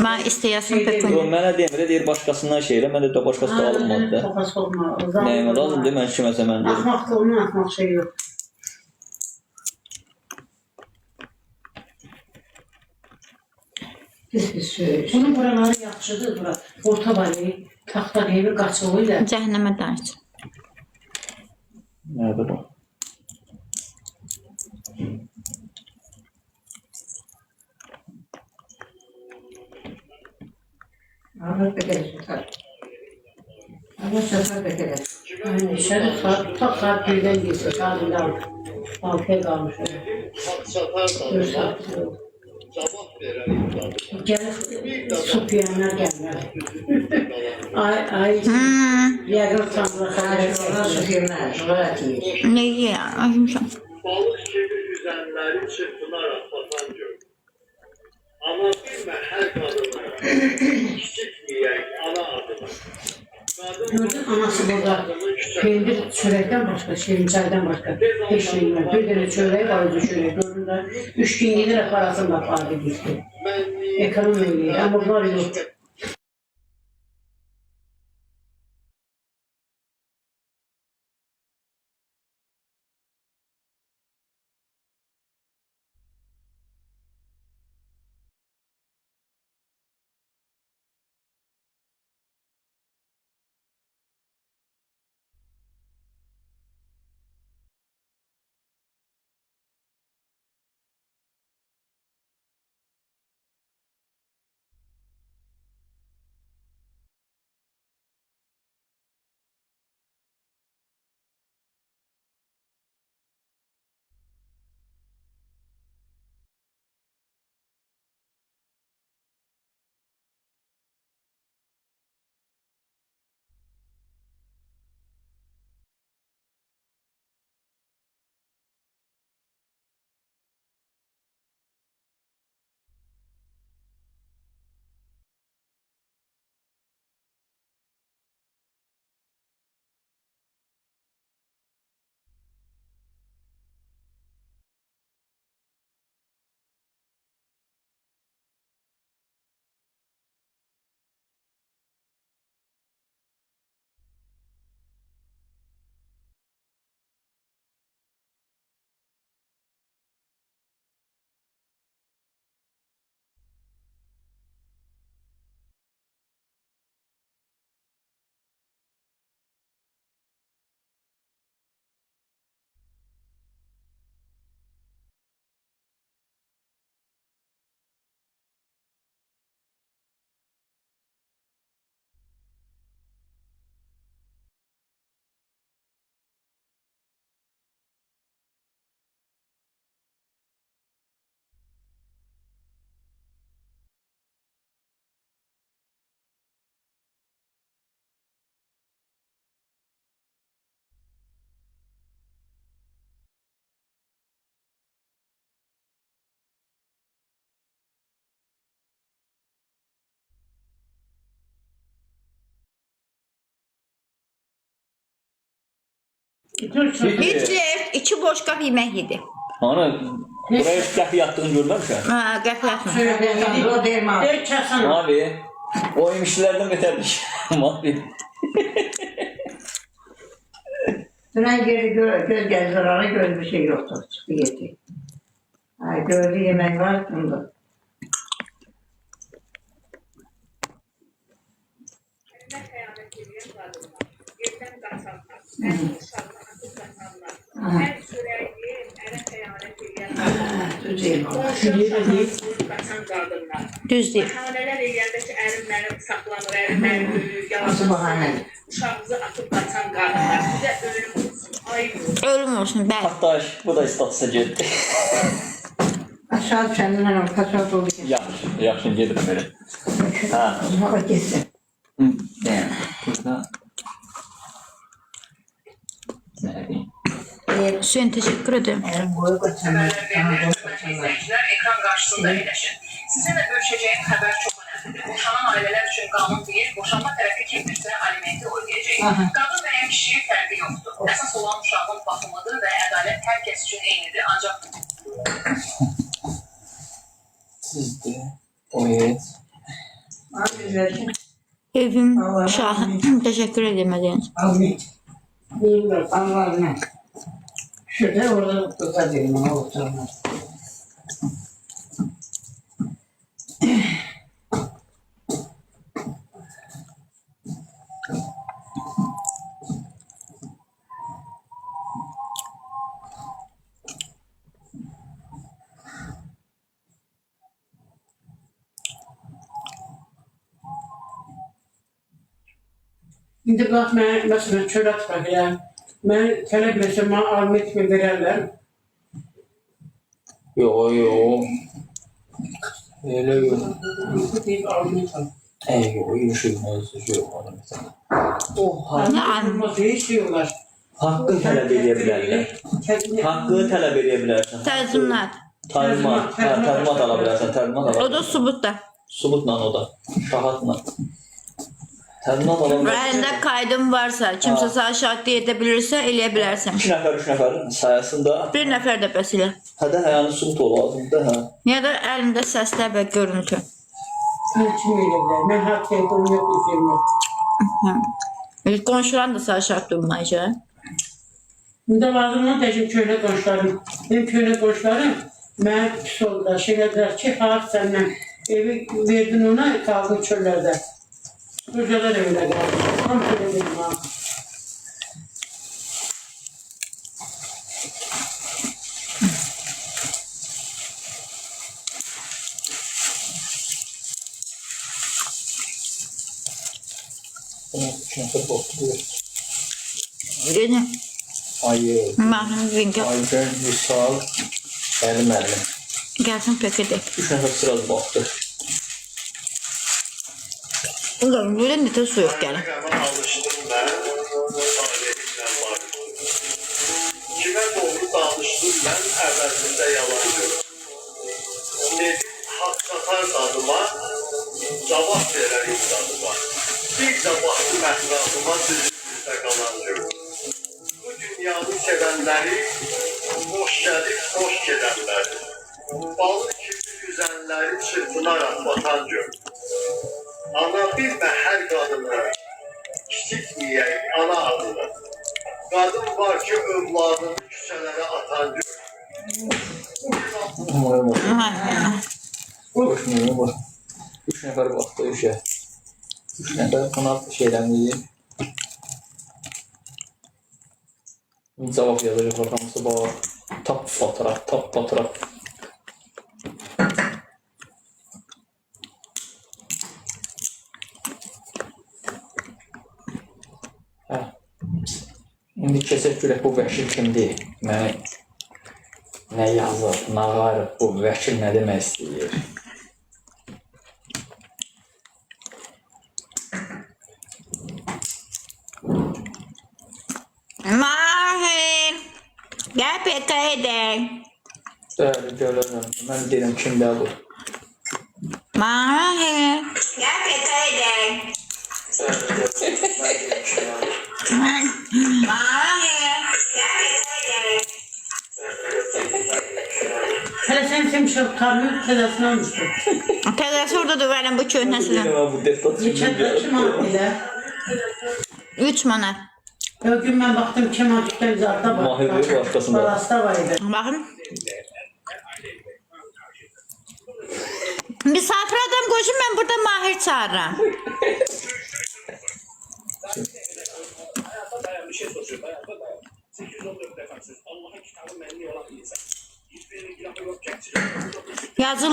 Mən istəyəsən pek Yox, mənə demir, deyir başqasından şey elə, mən də başqası da alınmadı da. Kafası olmaz. Nəyimə lazım deyir, mən kiməsə mən deyir. Axmaq da onun axmaq şey yok. Pis söylüyor. Bunun buraları yaxşıdır bura. Orta var, taxta evi qaçığı ilə. cəhənnəmə dərsin. Nədir o? Ahmet Bekir tutar. Ahmet sefer Bekir'e. Aynen, şerif saat birden geçti. Saatinde aldı. Altıya kalmış öyle. Dört saat. Gelip su piyanlar geldiler. Ay, yakın sandığa Ona kadar. su girmez, rahat yiyir. Nə ya? Acımsan. Balık gibi yüzenleri çırpınarak batan göl. Ama bilme her kadına, küçük yiyen ana adına. Gördün anası burada peynir çörekten başka, şirinçaydan başka hiç şey yok. Bir tane çöreği var o çöreği. Gördün de 3 gün yenir parasını da fark edildi. Ekonomiyle ama bunlar yok. Hitler 2 boş qap yemək yedi. Ana, buraya qəfi yatdığını görməmişəm. Ha, qəflətmə. Söylesen o derman. Dört çasan. Mavi, o imişlərdən betərdik. Mavi. Dönen geri göz gezdir ara göz bir şey yoktu. Çıktı gitti. Ay gözü yemek var bunda. Her sürekli ere xəyanət edən Düzeyim ona. qaçan qadınlar. Düz deyil. Bahaneler eləyəndə ki, ərim mənim saxlanır, ərim mənim böyük, Nasıl bahanedir? uşağımızı atıb qaçan qadınlar. Bizə ölüm olsun, ay olsun. Ölüm olsun, bəli. Hatta bu da statusa getdi. Aşağı kendinden o kaçak oldu ki. Yaxşı, yaxşı gedirəm elə. Ha. Uzaka gitsin. Yəni, burada... Nə deyim? Hüseyin, teşekkür ederim. Eğer boyu kaçanlar, daha boyu kaçanlar. İzləyicilər ekran qarşısında əyləşin. Sizinlə bölüşəcəyim xəbər çox önəmlidir. Boşanan ailələr üçün qanun deyil, boşanma tərəfi kimdirsə alimenti ödəyəcək. Qadın və ya kişi fərqi yoxdur. Əsas olan uşağın baxımıdır və ədalət hər kəs üçün eynidir. Ancaq Sizdir, o et. Abi versin. Evim şahı. Teşekkür ederim Edeniz. Amin. Bilmiyorum. Allah'ına. Şurada orada tutar dedim ona oturmaz. İndi bax, mən, məsələn, çörək baxıram. Mən tələb etsəm, mənə almet mi verərlər? Yok yok. Öyle yok. Deyib almet al. Yok yürüyüşümüz yok. Oh, Ne al- olmaz, heç şey olar. Hakkı talep edebilirler. Hakkı talep edebilirsin. Təzminat. Tazmat. Tazmat alabilirsin. Tazmat O da alabilirsin. subutda. Subutla o da. Rahatla. Tazmat Və alabilirsin. əlində qaydım varsa, kimsə sənə şahidlik edə bilirsə, eləyə bilərsən. 3 nəfər, 3 nəfərin sayəsində Bir nəfər də bəs elə. hədə həyanı subut olazımdır, hə. Ya da əlində səslər və görüntü. Mən kim elə bilər? Mən hər telefonum yox, üzüm yox. Qonşuların da sənə şahid olmayacaq. İndi lazım olan təcib köynə qonşularım. Benim köynə qonşularım mənə pis oldular. Şey dedilər ki, xalq səndən evi verdin ona, qaldın çöllərdə. Qocalar evinə qaldı. Tam belə dedim ha. Bunu 3 nəfər baxdı. Yenə Ayı, mənim vinqə Aygən, Vüsal, Əli müəllim. gəlsin pək edək. 3 nəfər sıraz baxdı. Ulan, böyle netə soyuq gəlir. Alışdım ben, ailemle barıştım. Kime doğru danıştım ben, əvəzində yalancı. Dedim, haqq satar dadıma, cavab verər imdadıma. Bir də baxdım ətrafıma, düzüldə qalancı. Bu dünyanı sevənləri, boş gəlib, boş gedənləri. Balıq kimi yüzənləri çırpınaraq batan gör. Ana bilmə hər qadını, kiçikməyək ana adını. Qadın var ki, övladını küçələrə atan gör. Umarım olur. Boşmuyor bu. 3 nəfər baxdı işə. 3 nəfər buna şeyləməyir. Cavab yazacaq hamısı var. Tap fotoğraf, tap fotoğraf. Hə. İndi keçək görək bu vəkil kimdir? Mənə nə yazır, nə qarıb, bu vəkil nə demək istəyir? Mahir, gəl pək edək. Bəli, görürəm. Mən deyirəm kimdə bu? Mahir, gəl pək edək. Mahir, gəl pək edək. Hələ sən demişəm, karnın tədəsini almışdın. Təzəsi oradadır, verin bu köhnəsini. Deyirəm bu deftat Neçədə kim aldı elə? 3 manat. O gün mən baxdım, Kemal Tükdən zadda var. Mahir verir, başqasında. Balasta var idi. Bakın. Misafir adam koşun, ben burada Mahir çağırırım. Bir şey soruyorum, hayatta dayan. 814 defansız, Allah'ın kitabı menni olan insan. Hiçbirinin günahı yok, gerçekten. Yazın.